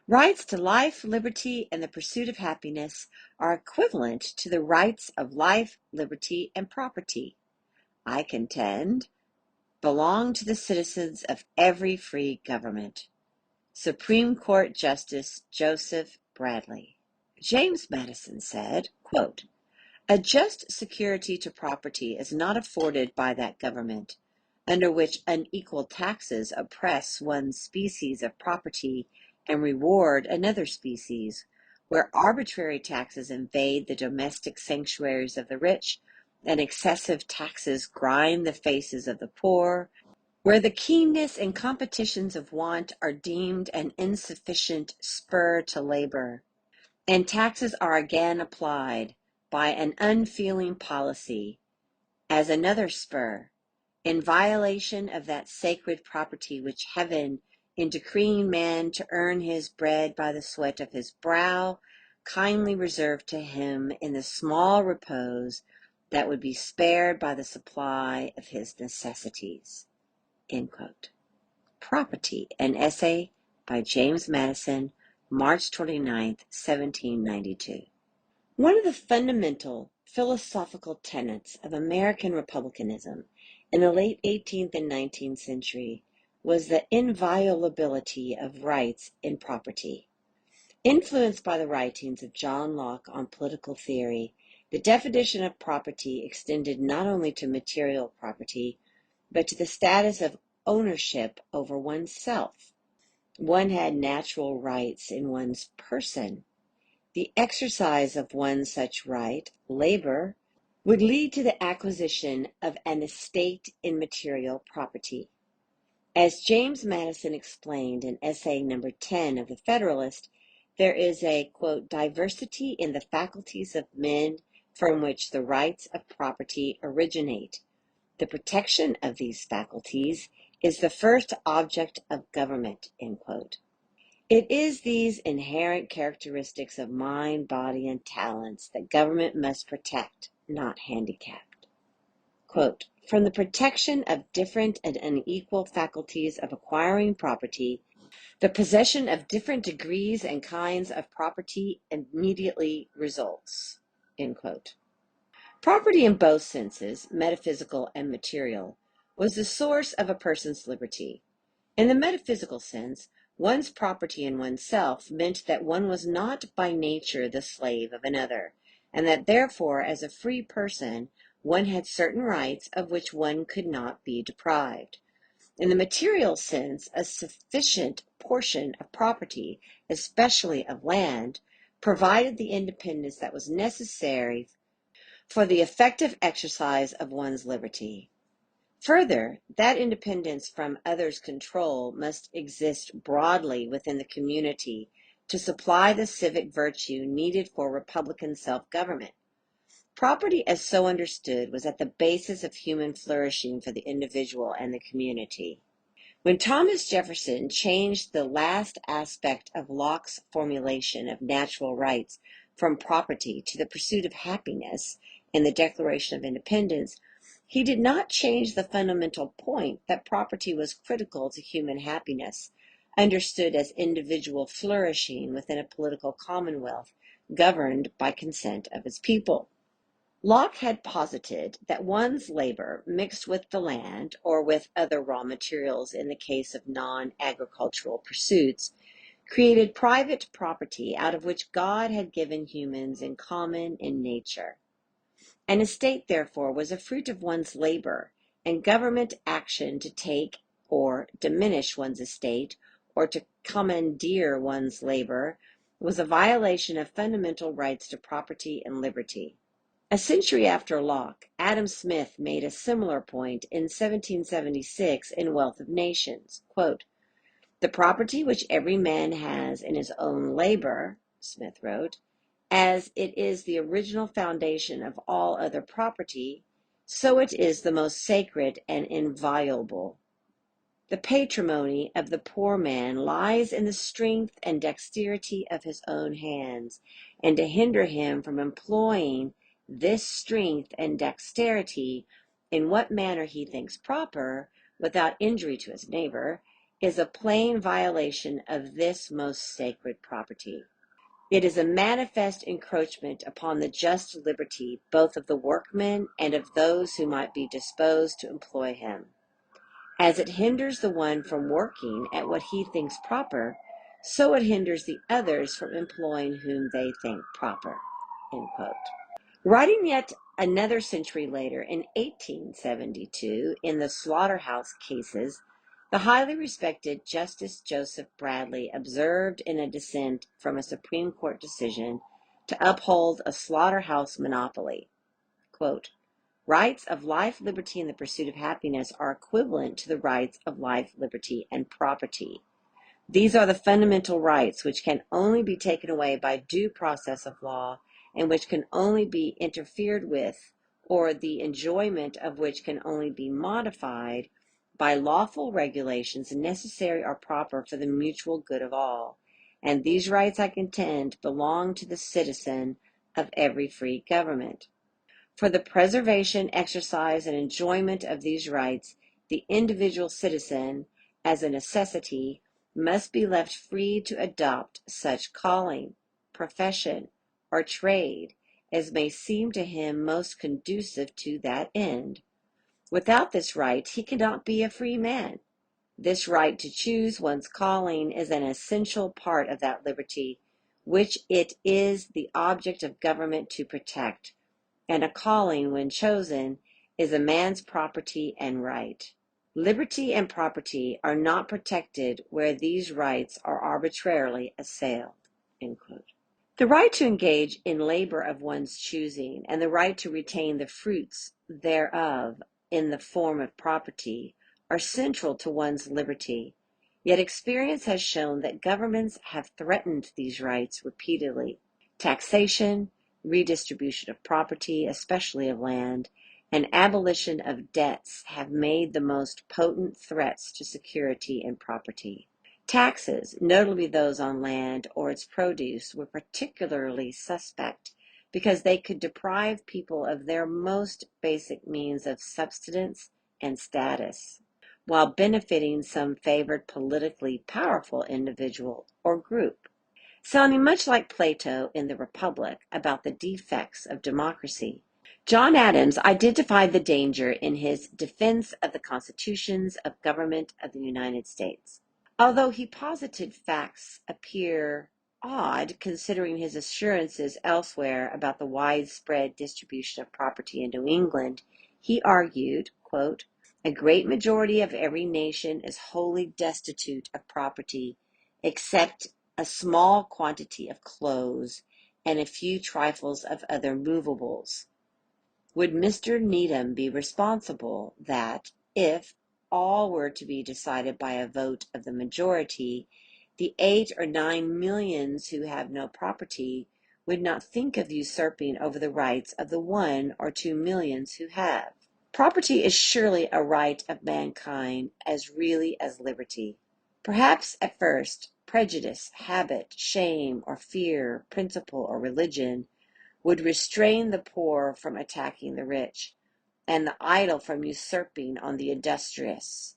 Rights to life, liberty, and the pursuit of happiness are equivalent to the rights of life, liberty, and property, I contend, belong to the citizens of every free government. Supreme Court Justice Joseph Bradley. James Madison said, quote, "A just security to property is not afforded by that government, under which unequal taxes oppress one species of property and reward another species, where arbitrary taxes invade the domestic sanctuaries of the rich, and excessive taxes grind the faces of the poor, where the keenness and competitions of want are deemed an insufficient spur to labor, and taxes are again applied by an unfeeling policy as another spur, in violation of that sacred property which heaven, in decreeing man to earn his bread by the sweat of his brow, kindly reserved to him in the small repose that would be spared by the supply of his necessities." End quote. Property, an essay by James Madison, March 29, 1792. One of the fundamental philosophical tenets of American republicanism in the late 18th and 19th century was the inviolability of rights in property. Influenced by the writings of John Locke on political theory, the definition of property extended not only to material property, but to the status of ownership over oneself. One had natural rights in one's person. The exercise of one such right, labor, would lead to the acquisition of an estate in material property. As James Madison explained in essay number 10 of the Federalist, there is a, quote, "diversity in the faculties of men from which the rights of property originate. The protection of these faculties is the first object of government," end quote. It is these inherent characteristics of mind, body, and talents that government must protect, not handicap. Quote, "From the protection of different and unequal faculties of acquiring property, the possession of different degrees and kinds of property immediately results." End quote. Property in both senses, metaphysical and material, was the source of a person's liberty. In the metaphysical sense, one's property in oneself meant that one was not by nature the slave of another, and that therefore, as a free person, one had certain rights of which one could not be deprived. In the material sense, a sufficient portion of property, especially of land, provided the independence that was necessary for the effective exercise of one's liberty. Further, that independence from others' control must exist broadly within the community to supply the civic virtue needed for republican self-government. Property as so understood was at the basis of human flourishing for the individual and the community. When Thomas Jefferson changed the last aspect of Locke's formulation of natural rights from property to the pursuit of happiness in the Declaration of Independence, he did not change the fundamental point that property was critical to human happiness, understood as individual flourishing within a political commonwealth governed by consent of its people. Locke had posited that one's labor mixed with the land, or with other raw materials in the case of non-agricultural pursuits, created private property out of which God had given humans in common in nature. An estate, therefore, was a fruit of one's labor, and government action to take or diminish one's estate, or to commandeer one's labor, was a violation of fundamental rights to property and liberty. A century after Locke, Adam Smith made a similar point in 1776 in Wealth of Nations. Quote, "The property which every man has in his own labor," Smith wrote, "as it is the original foundation of all other property, so it is the most sacred and inviolable. The patrimony of the poor man lies in the strength and dexterity of his own hands, and to hinder him from employing this strength and dexterity in what manner he thinks proper, without injury to his neighbor, is a plain violation of this most sacred property. It is a manifest encroachment upon the just liberty both of the workman and of those who might be disposed to employ him. As it hinders the one from working at what he thinks proper, so it hinders the others from employing whom they think proper." End quote. Writing yet another century later, in 1872, in the Slaughterhouse Cases, the highly respected Justice Joseph Bradley observed in a dissent from a Supreme Court decision to uphold a slaughterhouse monopoly, quote, "Rights of life, liberty, and the pursuit of happiness are equivalent to the rights of life, liberty, and property. These are the fundamental rights which can only be taken away by due process of law, and which can only be interfered with, or the enjoyment of which can only be modified by lawful regulations necessary or proper for the mutual good of all. And these rights, I contend, belong to the citizen of every free government. For the preservation, exercise, and enjoyment of these rights, the individual citizen, as a necessity, must be left free to adopt such calling, profession, or trade as may seem to him most conducive to that end. Without this right, he cannot be a free man. This right to choose one's calling is an essential part of that liberty which it is the object of government to protect, and a calling, when chosen, is a man's property and right. Liberty and property are not protected where these rights are arbitrarily assailed." End quote. The right to engage in labor of one's choosing and the right to retain the fruits thereof in the form of property are central to one's liberty. Yet experience has shown that governments have threatened these rights repeatedly. Taxation, redistribution of property, especially of land, and abolition of debts have made the most potent threats to security and property. Taxes, notably those on land or its produce, were particularly suspect because they could deprive people of their most basic means of subsistence and status, while benefiting some favored politically powerful individual or group. Sounding much like Plato in the Republic about the defects of democracy, John Adams identified the danger in his Defense of the Constitutions of Government of the United States. Although he posited facts appear odd considering his assurances elsewhere about the widespread distribution of property in New England, he argued, quote, "A great majority of every nation is wholly destitute of property, except a small quantity of clothes and a few trifles of other movables. Would Mr. Needham be responsible that, if all were to be decided by a vote of the majority, the 8 or 9 millions who have no property would not think of usurping over the rights of the 1 or 2 millions who have? Property is surely a right of mankind as really as liberty. Perhaps at first, prejudice, habit, shame, or fear, principle, or religion would restrain the poor from attacking the rich, and the idle from usurping on the industrious.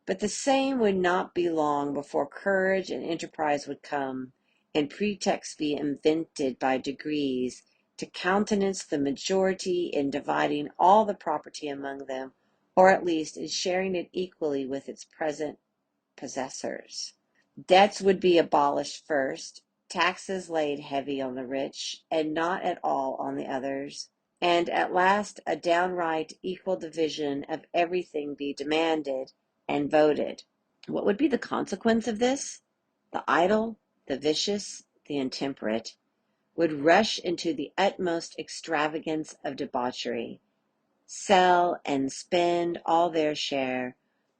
But the same would not be long before courage and enterprise would come, and pretexts be invented by degrees to countenance the majority in dividing all the property among them, or at least in sharing it equally with its present possessors. Debts would be abolished first, taxes laid heavy on the rich, and not at all on the others, and at last a downright equal division of everything be demanded and voted. What would be the consequence of this? The idle, the vicious, the intemperate would rush into the utmost extravagance of debauchery, sell and spend all their share,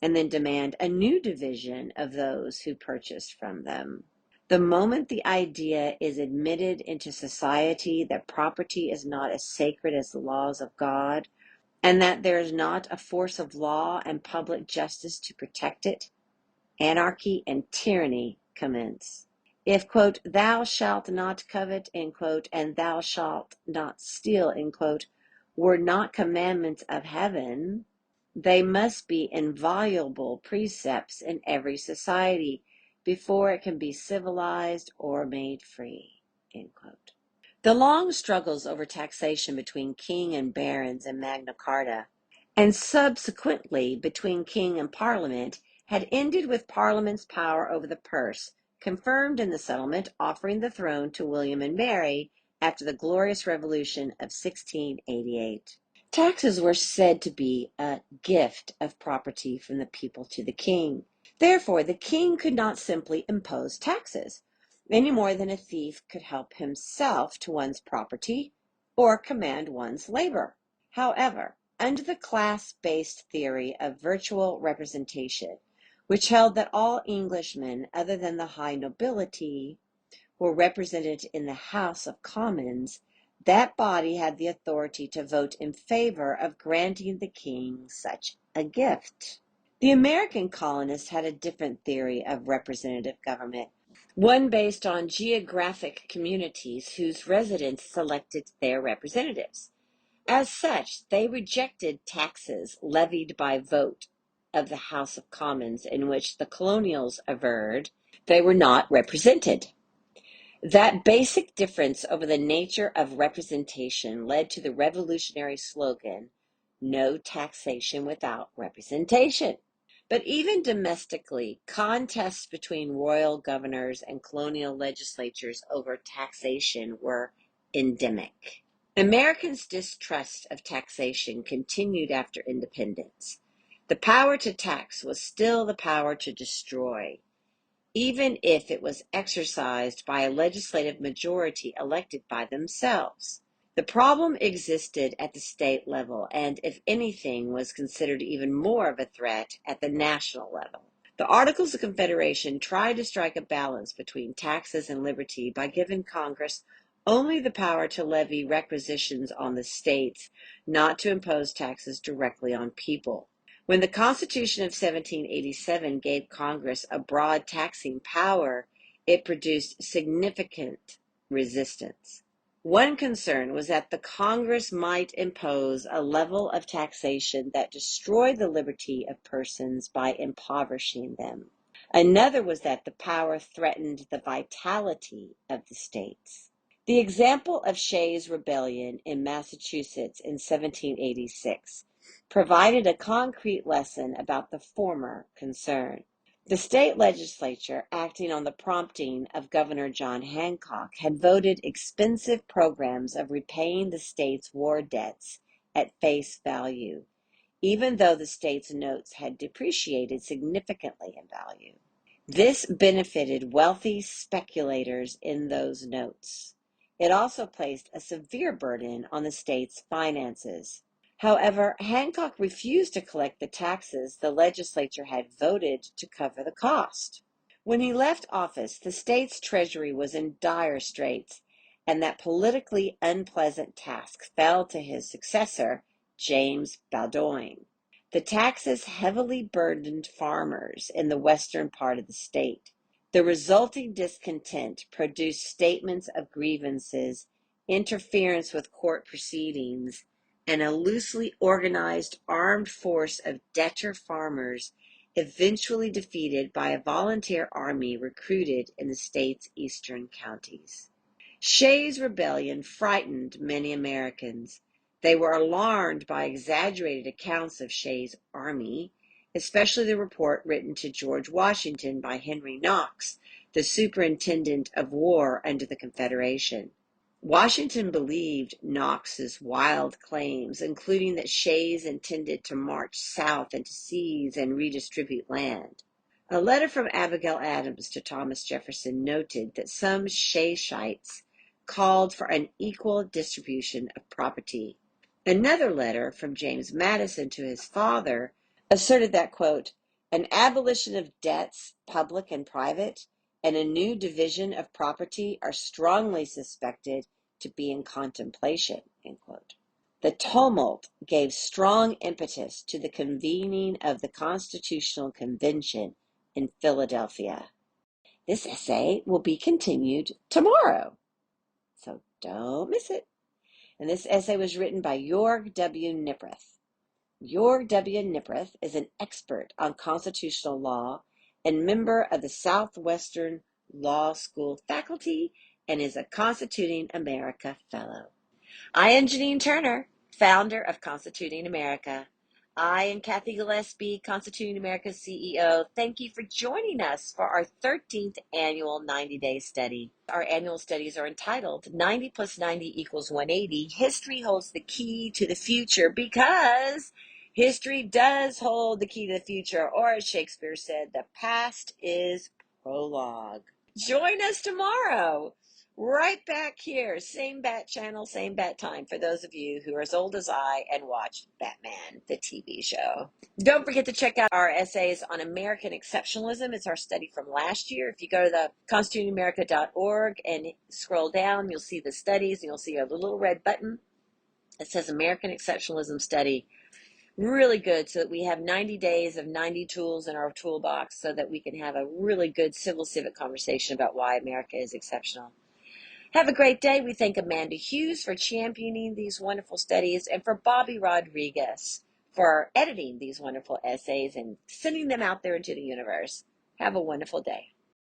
and then demand a new division of those who purchased from them. The moment the idea is admitted into society that property is not as sacred as the laws of God, and that there is not a force of law and public justice to protect it, anarchy and tyranny commence. If, quote, "thou shalt not covet," end quote, and "thou shalt not steal," end quote, were not commandments of heaven, They must be inviolable precepts in every society before it can be civilized or made free. End quote. The long struggles over taxation between king and barons in Magna Carta, and subsequently between king and parliament, had ended with Parliament's power over the purse, confirmed in the settlement offering the throne to William and Mary after the Glorious Revolution of 1688. Taxes were said to be a gift of property from the people to the king. Therefore, the king could not simply impose taxes, any more than a thief could help himself to one's property or command one's labor. However, under the class-based theory of virtual representation, which held that all Englishmen other than the high nobility were represented in the House of Commons, that body had the authority to vote in favor of granting the king such a gift. The American colonists had a different theory of representative government, one based on geographic communities whose residents selected their representatives. As such, they rejected taxes levied by vote of the House of Commons, in which the colonials averred they were not represented. That basic difference over the nature of representation led to the revolutionary slogan, "No taxation without representation." But even domestically, contests between royal governors and colonial legislatures over taxation were endemic. Americans' distrust of taxation continued after independence. The power to tax was still the power to destroy, even if it was exercised by a legislative majority elected by themselves. The problem existed at the state level, and if anything, was considered even more of a threat at the national level. The Articles of Confederation tried to strike a balance between taxes and liberty by giving Congress only the power to levy requisitions on the states, not to impose taxes directly on people. When the Constitution of 1787 gave Congress a broad taxing power, it produced significant resistance. One concern was that the Congress might impose a level of taxation that destroyed the liberty of persons by impoverishing them. Another was that the power threatened the vitality of the states. The example of Shays' Rebellion in Massachusetts in 1786 provided a concrete lesson about the former concern. The state legislature, acting on the prompting of Governor John Hancock, had voted expensive programs of repaying the state's war debts at face value, even though the state's notes had depreciated significantly in value. This benefited wealthy speculators in those notes. It also placed a severe burden on the state's finances. However, Hancock refused to collect the taxes the legislature had voted to cover the cost. When he left office, the state's treasury was in dire straits, and that politically unpleasant task fell to his successor, James Bowdoin. The taxes heavily burdened farmers in the western part of the state. The resulting discontent produced statements of grievances, interference with court proceedings, and a loosely organized armed force of debtor farmers, eventually defeated by a volunteer army recruited in the state's eastern counties. Shays' Rebellion frightened many Americans. They were alarmed by exaggerated accounts of Shays' army, especially the report written to George Washington by Henry Knox, the superintendent of war under the Confederation. Washington believed Knox's wild claims, including that Shays intended to march south and to seize and redistribute land. A letter from Abigail Adams to Thomas Jefferson noted that some Shayshites called for an equal distribution of property. Another letter from James Madison to his father asserted that, quote, "An abolition of debts, public and private, and a new division of property are strongly suspected to be in contemplation." End quote. The tumult gave strong impetus to the convening of the Constitutional Convention in Philadelphia. This essay will be continued tomorrow, so don't miss it. And this essay was written by Joerg W. Knipprath. Joerg W. Knipprath is an expert on constitutional law and member of the Southwestern Law School faculty and is a Constituting America Fellow. I am Janine Turner, founder of Constituting America. I and Kathy Gillespie, Constituting America's CEO, thank you for joining us for our 13th annual 90-day study. Our annual studies are entitled 90 plus 90 equals 180. History holds the key to the future because history does hold the key to the future, or as Shakespeare said, the past is prologue. Join us tomorrow. Right back here, same bat channel, same bat time for those of you who are as old as I and watched Batman, the TV show. Don't forget to check out our essays on American exceptionalism. It's our study from last year. If you go to the constitutingamerica.org and scroll down, you'll see the studies and you'll see a little red button that says American Exceptionalism Study. Really good, so that we have 90 days of 90 tools in our toolbox so that we can have a really good civil civic conversation about why America is exceptional. Have a great day. We thank Amanda Hughes for championing these wonderful studies and for Bobby Rodriguez for editing these wonderful essays and sending them out there into the universe. Have a wonderful day.